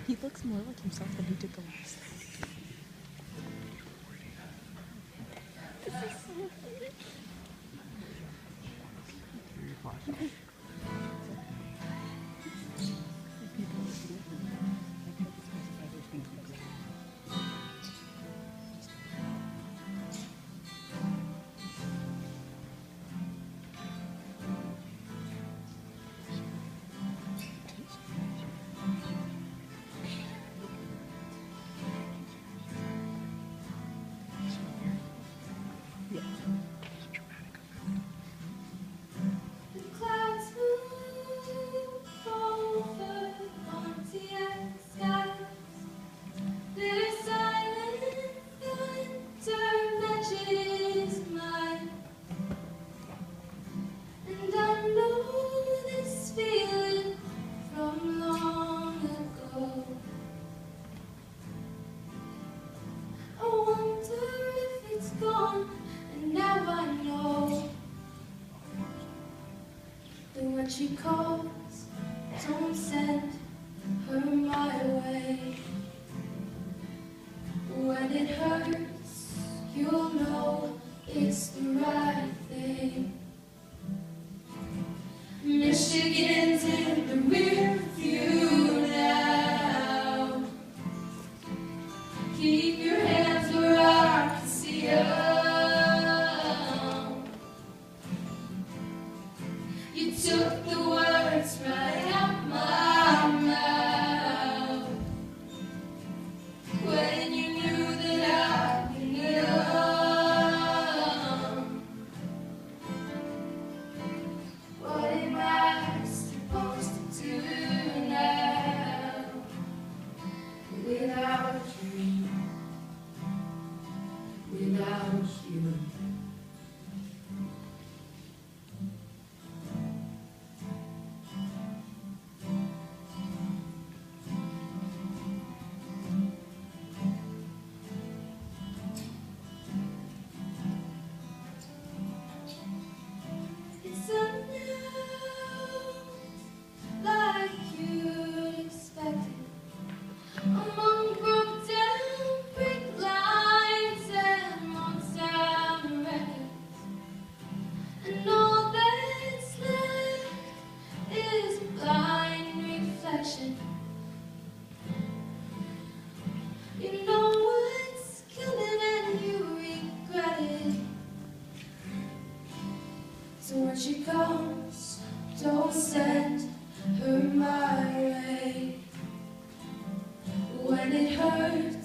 He looks more like himself than he did the last time. This is so funny. The clouds move over onto your skies. Their silent thunder matches mine, and I know this feeling from long ago. I wonder if it's gone, and now I know that what she calls, don't send her my way. When it hurts, you'll know it's the right thing. Michigan's in the rear view now. Keep your hands where I can see them. You took the words right out my mouth when you knew that I'd been numb. What am I supposed to do now without you? Without you. It's announced like you'd expected, among broke down brick lines and long sound records, and all that's left is blind reflection. You know what's coming and you regret it. So when she comes, don't send her my way. When it hurts,